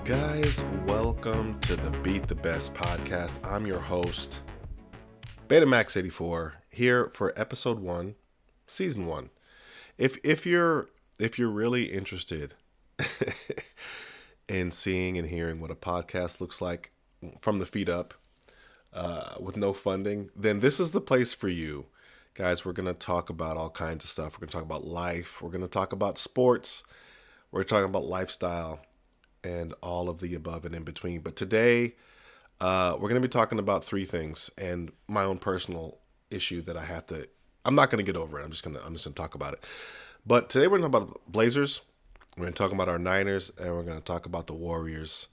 Guys, welcome to the Beat the Best podcast. I'm your host, Betamax84, here for episode 1, season 1. If you're really interested in seeing and hearing what a podcast looks like from the feet up, with no funding, then this is the place for you. Guys, we're going to talk about all kinds of stuff. We're going to talk about life. We're going to talk about sports. We're talking about lifestyle and all of the above and in between. But today, we're going to be talking about 3 things and my own personal issue that I'm not going to get over it. I'm just going to talk about it. But today we're going to talk about Blazers. We're going to talk about our Niners, and we're going to talk about the Warriors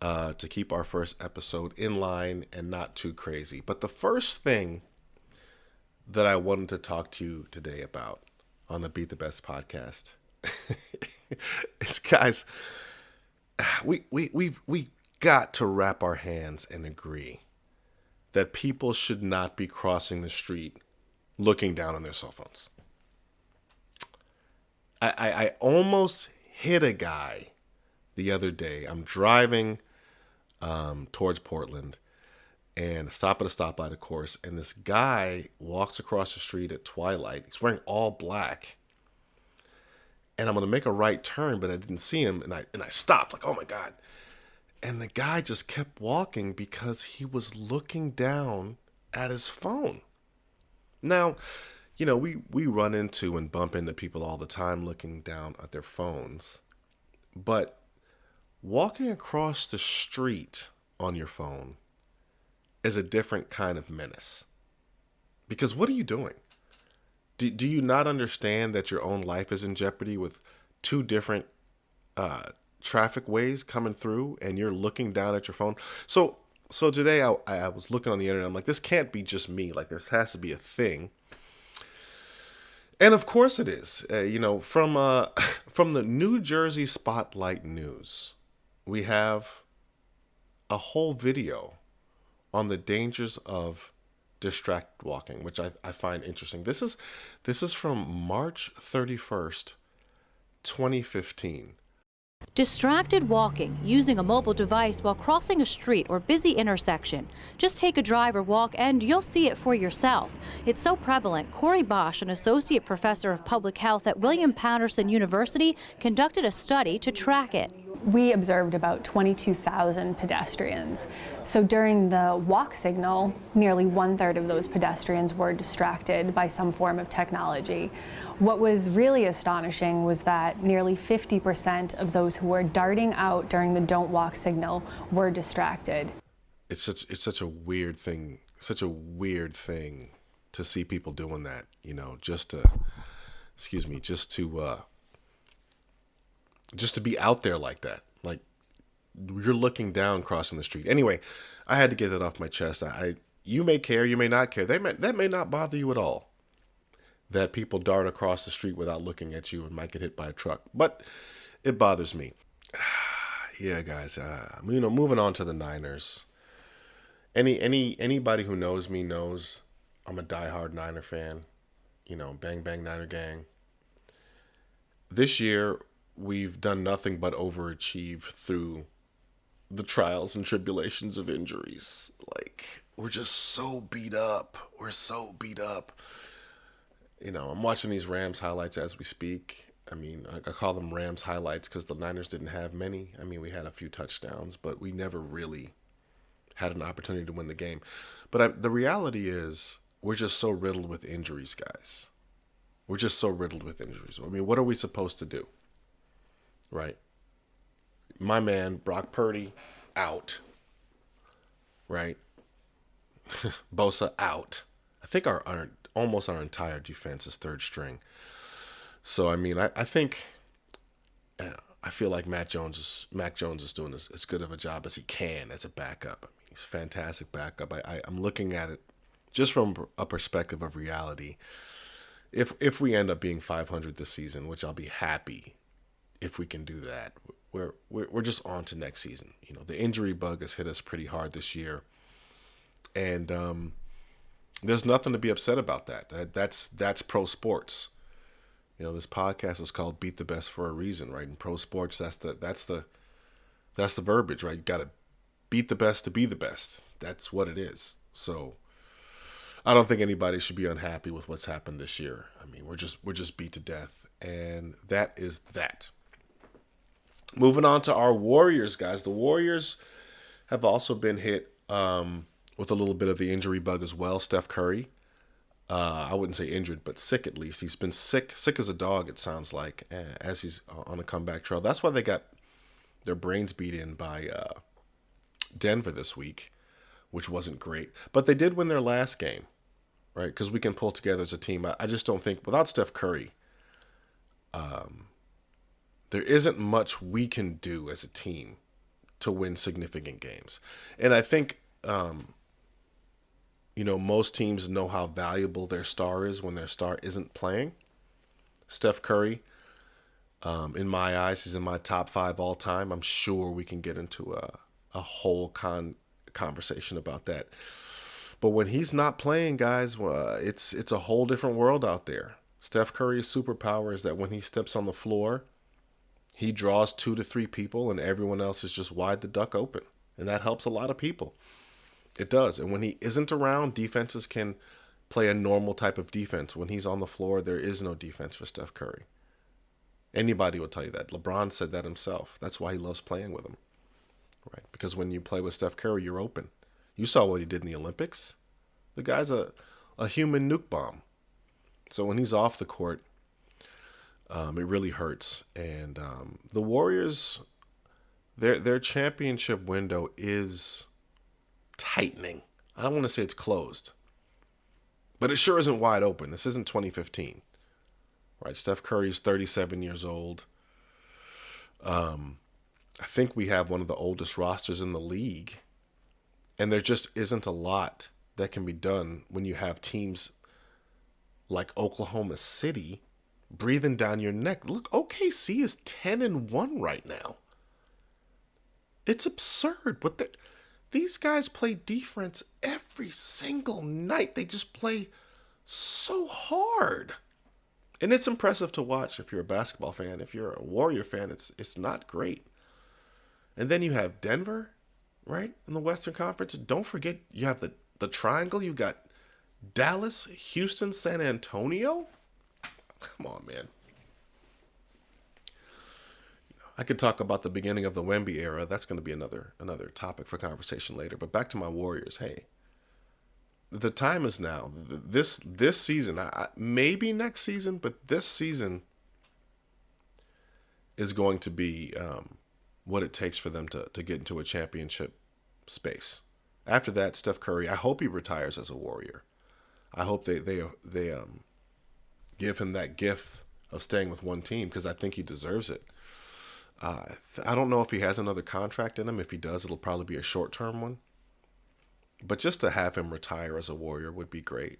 to keep our first episode in line and not too crazy. But the first thing that I wanted to talk to you today about on the Beat the Best podcast is, guys, we got to wrap our hands and agree that people should not be crossing the street looking down on their cell phones. I almost hit a guy the other day. I'm driving towards Portland and stop at a stoplight, of course, and this guy walks across the street at twilight. He's wearing all black. And I'm going to make a right turn, but I didn't see him. And I stopped, like, oh my God. And the guy just kept walking because he was looking down at his phone. Now, you know, we run into and bump into people all the time looking down at their phones. But walking across the street on your phone is a different kind of menace. Because what are you doing? Do you not understand that your own life is in jeopardy with 2 different traffic ways coming through, and you're looking down at your phone? So today I was looking on the internet. I'm like, this can't be just me. Like, there has to be a thing. And of course it is. From the New Jersey Spotlight News, we have a whole video on the dangers of distracted walking, which I find interesting. This is from March 31st, 2015. Distracted walking, using a mobile device while crossing a street or busy intersection. Just take a drive or walk and you'll see it for yourself. It's so prevalent. Corey Bosch, an associate professor of public health at William Patterson University, conducted a study to track it. We observed about 22,000 pedestrians. So during the walk signal, nearly 1/3 of those pedestrians were distracted by some form of technology. What was really astonishing was that nearly 50% of those who were darting out during the don't walk signal were distracted. It's such a weird thing, to see people doing that, just to be out there like that. Like, you're looking down crossing the street. Anyway, I had to get that off my chest. You may care, you may not care. That may not bother you at all, that people dart across the street without looking at you and might get hit by a truck. But it bothers me. Yeah, guys. Moving on to the Niners. Anybody who knows me knows I'm a diehard Niner fan. Bang bang Niner gang. This year, we've done nothing but overachieve through the trials and tribulations of injuries. Like, we're just so beat up. We're so beat up. I'm watching these Rams highlights as we speak. I mean, I call them Rams highlights because the Niners didn't have many. I mean, we had a few touchdowns, but we never really had an opportunity to win the game. But the reality is, we're just so riddled with injuries, guys. We're just so riddled with injuries. I mean, what are we supposed to do? Right. My man, Brock Purdy, out. Right. Bosa out. I think almost our entire defense is 3rd string. So, I mean, I think, I feel like Mac Jones is doing as good of a job as he can as a backup. I mean, he's a fantastic backup. I'm looking at it just from a perspective of reality. If we end up being 500 this season, which I'll be happy if we can do that, we're just on to next season. The injury bug has hit us pretty hard this year, and there's nothing to be upset about that. That's pro sports. This podcast is called Beat the Best for a reason, right? In pro sports, that's the That's the verbiage, right? You got to beat the best to be the best. That's what it is. So I don't think anybody should be unhappy with what's happened this year. I mean, we're just beat to death, and that is that. Moving on to our Warriors, guys. The Warriors have also been hit with a little bit of the injury bug as well. Steph Curry, I wouldn't say injured, but sick at least. He's been sick as a dog, it sounds like, as he's on a comeback trail. That's why they got their brains beat in by Denver this week, which wasn't great. But they did win their last game, right? Because we can pull together as a team. I just don't think, without Steph Curry, there isn't much we can do as a team to win significant games. And I think, most teams know how valuable their star is when their star isn't playing. Steph Curry, in my eyes, he's in my top 5 all time. I'm sure we can get into a whole conversation about that. But when he's not playing, guys, it's a whole different world out there. Steph Curry's superpower is that when he steps on the floor, he draws 2 to 3 people, and everyone else is just wide the duck open. And that helps a lot of people. It does. And when he isn't around, defenses can play a normal type of defense. When he's on the floor, there is no defense for Steph Curry. Anybody will tell you that. LeBron said that himself. That's why he loves playing with him. Right? Because when you play with Steph Curry, you're open. You saw what he did in the Olympics. The guy's a human nuke bomb. So when he's off the court, it really hurts. And the Warriors, their championship window is tightening. I don't want to say it's closed, but it sure isn't wide open. This isn't 2015, right? Steph Curry's 37 years old. I think we have one of the oldest rosters in the league, and there just isn't a lot that can be done when you have teams like Oklahoma City breathing down your neck. Look, OKC is 10-1 right now. It's absurd, but these guys play defense every single night. They just play so hard. And it's impressive to watch if you're a basketball fan. If you're a Warrior fan, it's not great. And then you have Denver, right, in the Western Conference. Don't forget, you have the triangle. You got Dallas, Houston, San Antonio. Come on, man. I could talk about the beginning of the Wemby era. That's going to be another topic for conversation later. But back to my Warriors. Hey, the time is now. This season, maybe next season, but this season is going to be what it takes for them to get into a championship space. After that, Steph Curry, I hope he retires as a Warrior. I hope they give him that gift of staying with one team because I think he deserves it. I don't know if he has another contract in him. If he does, it'll probably be a short-term one. But just to have him retire as a Warrior would be great.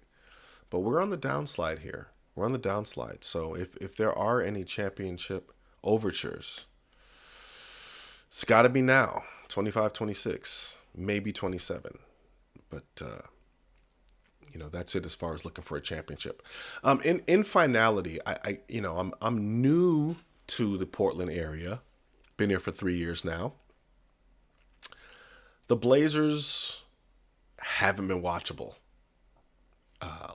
But we're on the downslide here. We're on the downslide. So if there are any championship overtures, it's got to be now. 25, 26, maybe 27. But, that's it as far as looking for a championship. In finality, I'm new to the Portland area. Been here for 3 years now. The Blazers haven't been watchable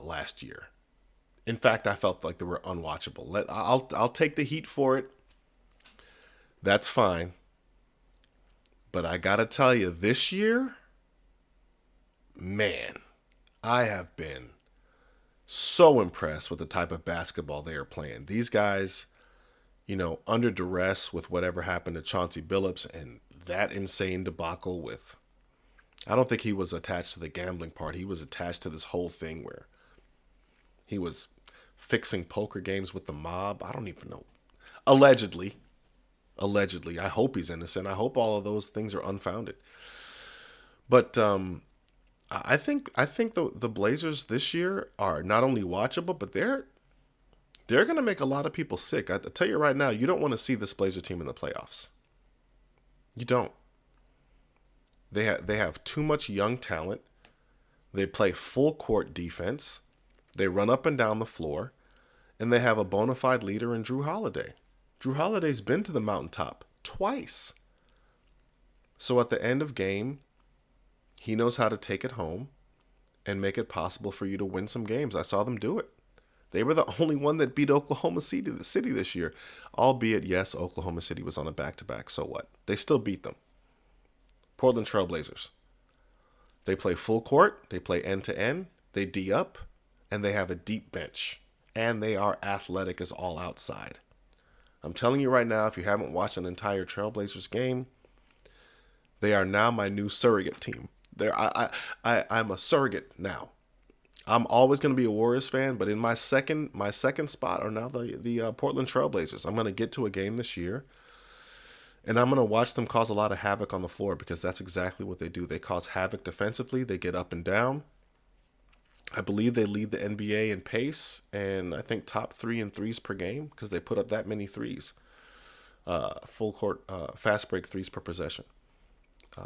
last year. In fact, I felt like they were unwatchable. I'll take the heat for it. That's fine. But I gotta tell you, this year, man, I have been so impressed with the type of basketball they are playing. These guys, under duress with whatever happened to Chauncey Billups and that insane debacle with, I don't think he was attached to the gambling part. He was attached to this whole thing where he was fixing poker games with the mob. I don't even know. Allegedly. I hope he's innocent. I hope all of those things are unfounded. But I think the Blazers this year are not only watchable, but they're going to make a lot of people sick. I tell you right now, you don't want to see this Blazer team in the playoffs. You don't. They have too much young talent. They play full court defense. They run up and down the floor. And they have a bona fide leader in Drew Holiday. Drew Holiday's been to the mountaintop twice. So at the end of game, he knows how to take it home and make it possible for you to win some games. I saw them do it. They were the only one that beat Oklahoma City this year. Albeit, yes, Oklahoma City was on a back-to-back. So what? They still beat them. Portland Trailblazers. They play full court. They play end-to-end. They D up. And they have a deep bench. And they are athletic as all outside. I'm telling you right now, if you haven't watched an entire Trailblazers game, they are now my new surrogate team. I'm a surrogate now. I'm always going to be a Warriors fan, but in my second spot are now the Portland Trailblazers. I'm going to get to a game this year, and I'm going to watch them cause a lot of havoc on the floor because that's exactly what they do. They cause havoc defensively. They get up and down. I believe they lead the NBA in pace, and I think top 3 in threes per game because they put up that many threes. Full court, fast break threes per possession.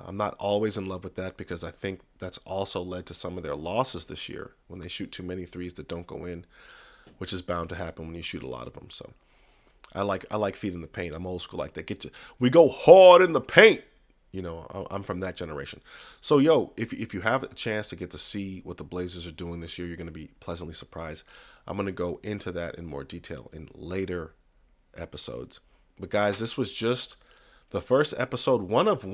I'm not always in love with that because I think that's also led to some of their losses this year when they shoot too many threes that don't go in, which is bound to happen when you shoot a lot of them. So I like feeding the paint. I'm old school like that. We go hard in the paint. You know, I'm from that generation. So, if you have a chance to get to see what the Blazers are doing this year, you're going to be pleasantly surprised. I'm going to go into that in more detail in later episodes. But guys, this was just the first episode, one of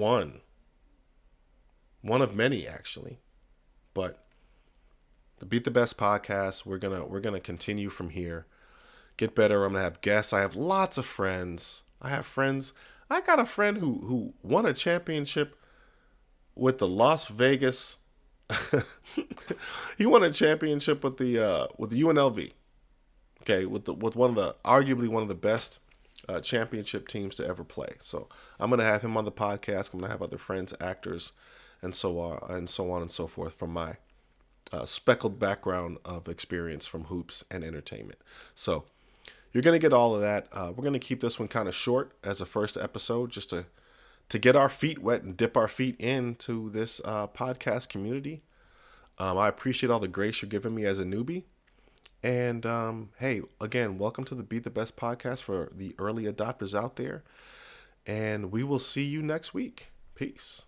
many actually. But the Beat the Best podcast, we're gonna continue from here. Get better. I'm gonna have guests. I have lots of friends. I got a friend who won a championship with the Las Vegas. He won a championship with the UNLV. Okay, with arguably one of the best championship teams to ever play. So I'm gonna have him on the podcast. I'm gonna have other friends, actors, and so on and so forth from my speckled background of experience from hoops and entertainment. So you're going to get all of that. We're going to keep this one kind of short as a first episode just to get our feet wet and dip our feet into this podcast community. I appreciate all the grace you're giving me as a newbie. And hey, again, welcome to the Beat the Best podcast for the early adopters out there. And we will see you next week. Peace.